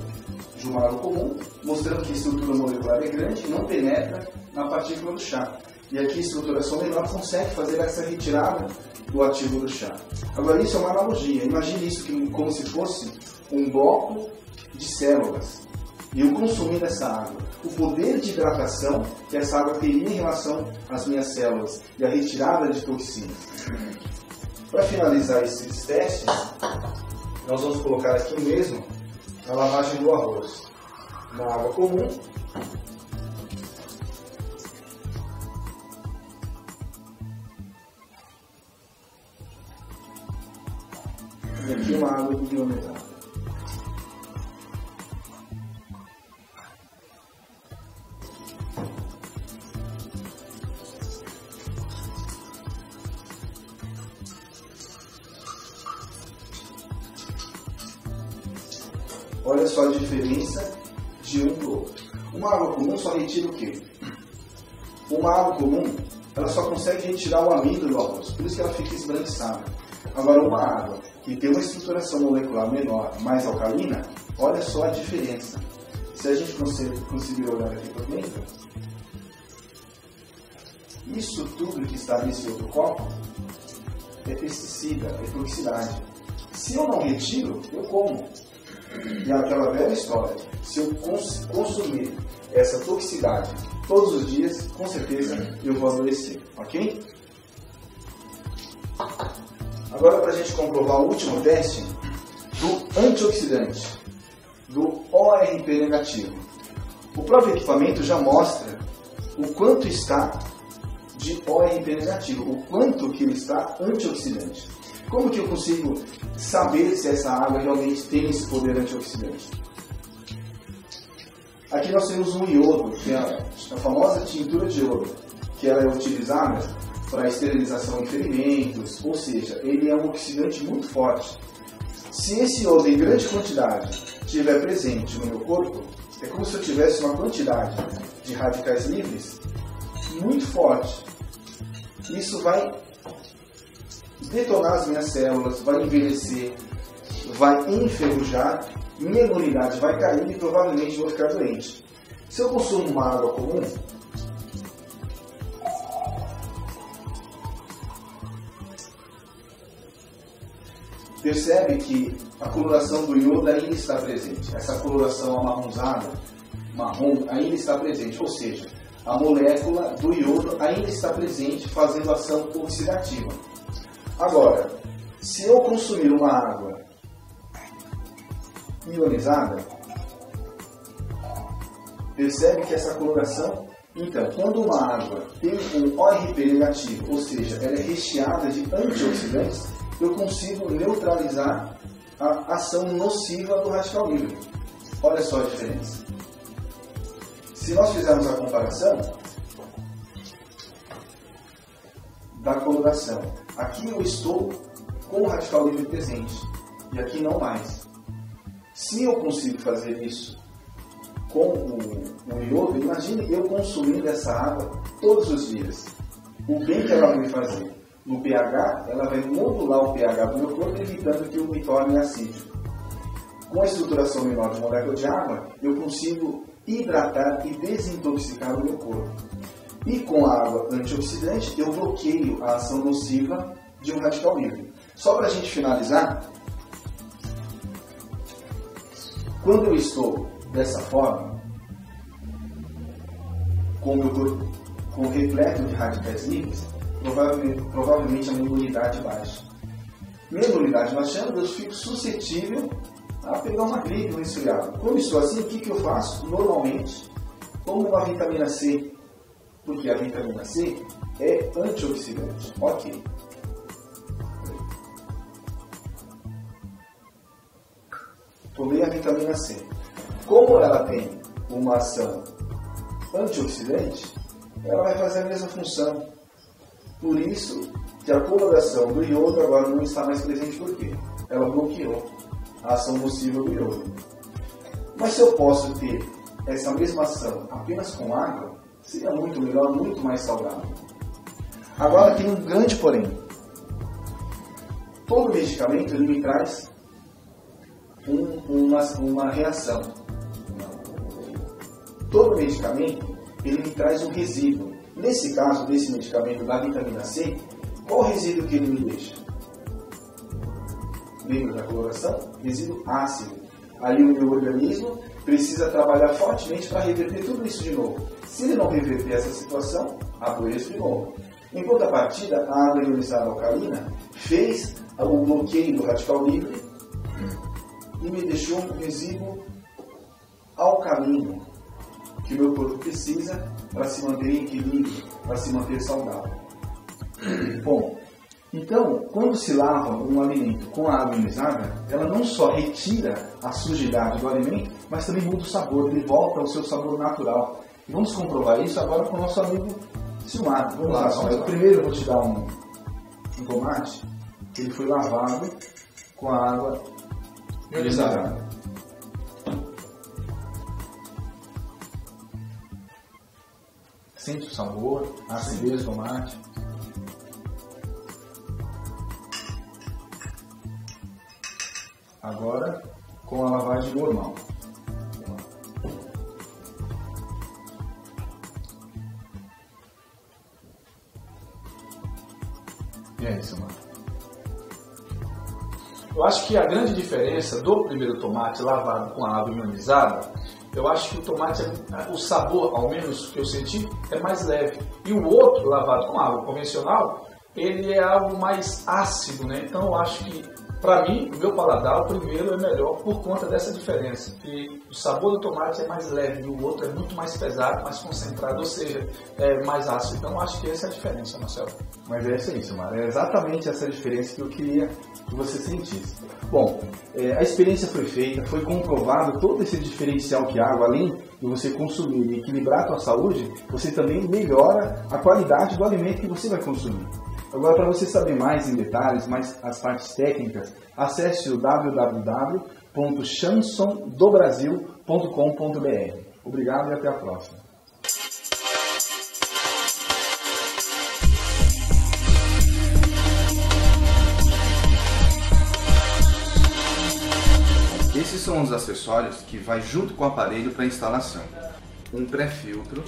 de uma água comum, mostrando que a estrutura molecular é grande e não penetra na partícula do chá. E aqui a estruturação menor consegue fazer essa retirada do ativo do chá. Agora isso é uma analogia, imagine isso como se fosse um bloco de células. E eu consumindo essa água, o poder de hidratação que essa água teria em relação às minhas células e a retirada de toxinas. Para finalizar esses testes, nós vamos colocar aqui mesmo a lavagem do arroz na água comum. E aqui uma água ionizada. Olha só a diferença de um para o outro. Uma água comum só retira o quê? Uma água comum, ela só consegue retirar o amido do arroz, por isso que ela fica esbranquiçada. Agora, uma água que tem uma estruturação molecular menor, mais alcalina, olha só a diferença. Se a gente conseguir olhar aqui por dentro, isso tudo que está nesse outro copo é pesticida, é toxicidade. Se eu não retiro, eu como. E é aquela velha história. Se eu consumir essa toxicidade todos os dias, com certeza eu vou adoecer. Ok? Agora, para a gente comprovar o último teste do antioxidante, do ORP negativo. O próprio equipamento já mostra o quanto está de ORP negativo, o quanto que ele está antioxidante. Como que eu consigo saber se essa água realmente tem esse poder antioxidante? Aqui nós temos um iodo, que é a famosa tintura de iodo, que ela é utilizada para esterilização em ferimentos, ou seja, ele é um oxidante muito forte. Se esse iodo em grande quantidade estiver presente no meu corpo, é como se eu tivesse uma quantidade de radicais livres muito forte. Isso vai detonar as minhas células, vai envelhecer, vai enferrujar, minha imunidade vai cair e provavelmente vou ficar doente. Se eu consumo uma água comum, percebe que a coloração do iodo ainda está presente. Essa coloração amarronzada, marrom, ainda está presente. Ou seja, a molécula do iodo ainda está presente, fazendo ação oxidativa. Agora, se eu consumir uma água ionizada, percebe que essa coloração... Então, quando uma água tem um ORP negativo, ou seja, ela é recheada de antioxidantes, eu consigo neutralizar a ação nociva do radical livre. Olha só a diferença. Se nós fizermos a comparação da coloração, aqui eu estou com o radical livre presente e aqui não mais. Se eu consigo fazer isso com o iodo, imagine eu consumindo essa água todos os dias. O bem que ela vai me fazer? No pH, ela vai modular o pH do meu corpo, evitando que eu me torne acídico. Com a estruturação menor de molécula de água, eu consigo hidratar e desintoxicar o meu corpo. E com a água antioxidante, eu bloqueio a ação nociva de um radical livre. Só para a gente finalizar, quando eu estou dessa forma, com o meu corpo repleto de radicais livres, provavelmente a minha imunidade baixa. Minha imunidade baixando, eu fico suscetível a pegar uma gripe, um resfriado. Quando estou assim, o que eu faço? Normalmente, tomo uma vitamina C, porque a vitamina C é antioxidante. Ok. Tomei a vitamina C. Como ela tem uma ação antioxidante, ela vai fazer a mesma função. Por isso que a coloração do iodo agora não está mais presente, por quê? Ela bloqueou a ação nociva do iodo. Mas se eu posso ter essa mesma ação apenas com água, seria muito melhor, muito mais saudável. Agora tem um grande porém. Todo medicamento ele me traz uma reação. Todo medicamento ele me traz um resíduo. Nesse caso, desse medicamento da vitamina C, qual o resíduo que ele me deixa? Lembra da coloração? Resíduo ácido. Ali o meu organismo precisa trabalhar fortemente para reverter tudo isso de novo. Se ele não reverter essa situação, adoeço de novo. Em contrapartida, a água ionizada alcalina fez o bloqueio do radical livre e me deixou um resíduo alcalino que o meu corpo precisa para se manter em equilíbrio, para se manter saudável. Bom, então, quando se lava um alimento com a água ionizada, ela não só retira a sujidade do alimento, mas também muda o sabor, ele volta ao seu sabor natural. E vamos comprovar isso agora com o nosso amigo Silmar. Vamos lá, Silmar. Primeiro eu vou te dar um tomate, que ele foi lavado com a água ionizada. Sente o sabor, a acidez do tomate. Agora, com a lavagem normal. E é isso, mano. Eu acho que a grande diferença do primeiro tomate lavado com a água ionizada, eu acho que o tomate, o sabor, ao menos que eu senti, é mais leve. E o outro, lavado com água convencional, ele é algo mais ácido, né? Então eu acho que, para mim, o meu paladar, o primeiro é melhor por conta dessa diferença. E o sabor do tomate é mais leve e o outro é muito mais pesado, mais concentrado, ou seja, é mais ácido. Então eu acho que essa é a diferença, Marcelo. Mas é isso, Mara. É exatamente essa diferença que eu queria que você sentisse. Bom, a experiência foi feita, foi comprovado todo esse diferencial que a água, além de você consumir e equilibrar a sua saúde, você também melhora a qualidade do alimento que você vai consumir. Agora, para você saber mais em detalhes, mais as partes técnicas, acesse o www.chansondobrasil.com.br. Obrigado e até a próxima. Esses são os acessórios que vai junto com o aparelho para instalação. Um pré-filtro,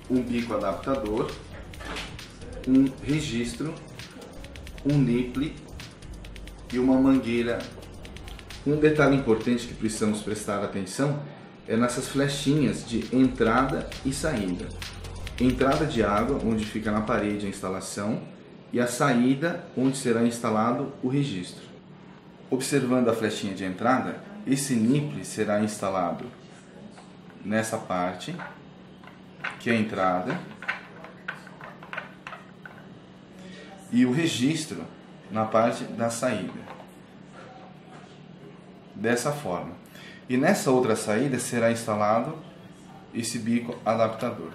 um bico adaptador, um registro, um nipple e uma mangueira. Um detalhe importante que precisamos prestar atenção é nessas flechinhas de entrada e saída. Entrada de água, onde fica na parede a instalação, e a saída, onde será instalado o registro. Observando a flechinha de entrada, esse nipple será instalado nessa parte, que é a entrada, e o registro na parte da saída, dessa forma. E nessa outra saída será instalado esse bico adaptador.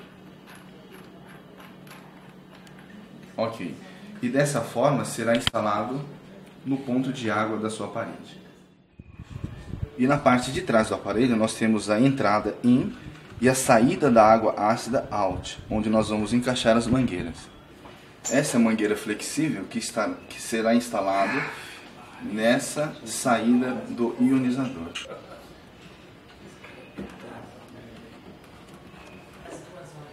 Ok. E dessa forma será instalado no ponto de água da sua parede. E na parte de trás do aparelho nós temos a entrada in e a saída da água ácida out, onde nós vamos encaixar as mangueiras. Essa é a mangueira flexível que será instalada nessa saída do ionizador.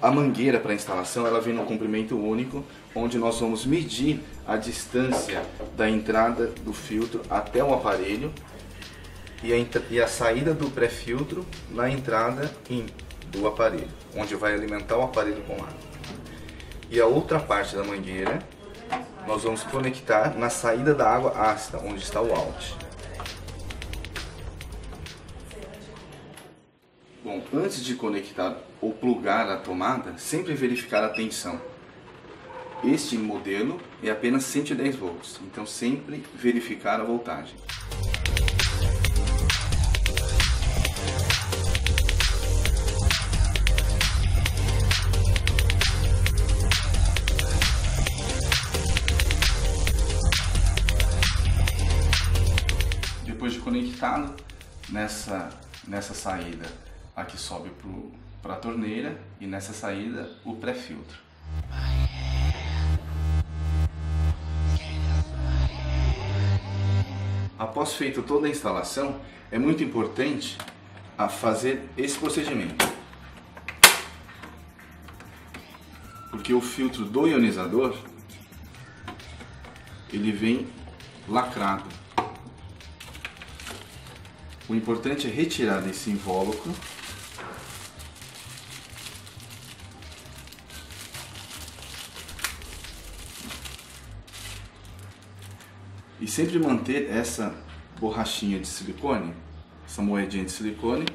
A mangueira para instalação ela vem num comprimento único, onde nós vamos medir a distância da entrada do filtro até o aparelho e a saída do pré-filtro na entrada do aparelho, onde vai alimentar o aparelho com água. E a outra parte da mangueira nós vamos conectar na saída da água ácida, onde está o out. Bom, antes de conectar ou plugar a tomada, sempre verificar a tensão. Este modelo é apenas 110 volts, então sempre verificar a voltagem. Depois de conectado, nessa saída aqui sobe para a torneira e nessa saída o pré-filtro. Após feito toda a instalação, é muito importante fazer esse procedimento, porque o filtro do ionizador ele vem lacrado. O importante é retirar desse invólucro e sempre manter essa borrachinha de silicone, essa moedinha de silicone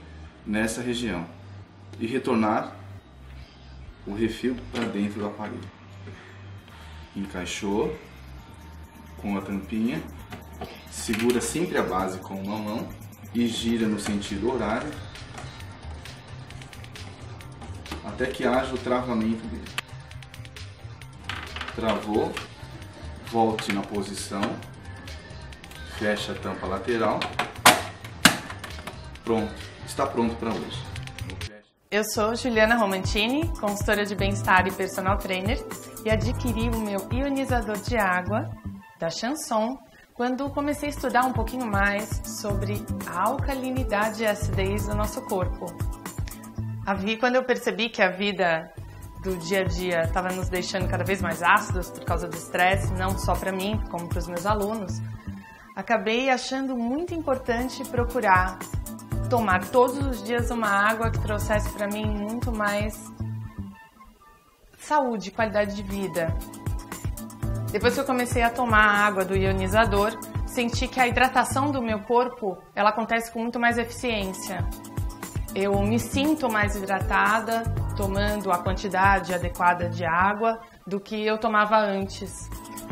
nessa região e retornar o refil para dentro do aparelho. Encaixou com a tampinha, segura sempre a base com uma mão e gira no sentido horário até que haja o travamento dele. Travou, volte na posição, fecha a tampa lateral, pronto, está pronto para hoje. Eu sou Juliana Romantini, consultora de bem-estar e personal trainer, e adquiri o meu ionizador de água da Chanson quando comecei a estudar um pouquinho mais sobre a alcalinidade e acidez do nosso corpo. Quando eu percebi que a vida do dia a dia estava nos deixando cada vez mais ácidos por causa do estresse, não só para mim, como para os meus alunos, acabei achando muito importante procurar tomar todos os dias uma água que trouxesse para mim muito mais saúde, qualidade de vida. Depois que eu comecei a tomar a água do ionizador, senti que a hidratação do meu corpo ela acontece com muito mais eficiência. Eu me sinto mais hidratada tomando a quantidade adequada de água do que eu tomava antes.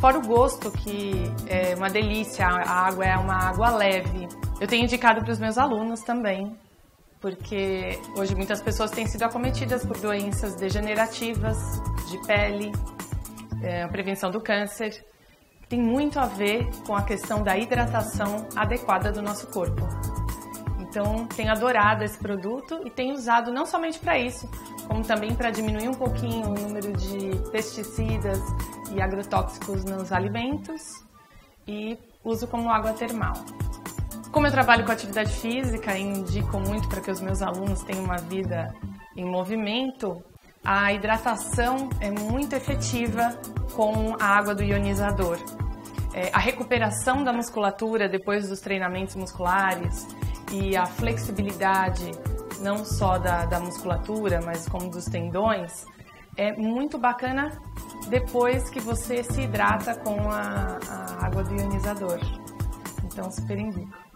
Fora o gosto, que é uma delícia, a água é uma água leve. Eu tenho indicado para os meus alunos também, porque hoje muitas pessoas têm sido acometidas por doenças degenerativas de pele, a prevenção do câncer. Tem muito a ver com a questão da hidratação adequada do nosso corpo. Então, tenho adorado esse produto e tenho usado não somente para isso, como também para diminuir um pouquinho o número de pesticidas e agrotóxicos nos alimentos, e uso como água termal. Como eu trabalho com atividade física e indico muito para que os meus alunos tenham uma vida em movimento, a hidratação é muito efetiva com a água do ionizador. A recuperação da musculatura depois dos treinamentos musculares e a flexibilidade não só da musculatura, mas como dos tendões, é muito bacana depois que você se hidrata com a água do ionizador. Então, super indico.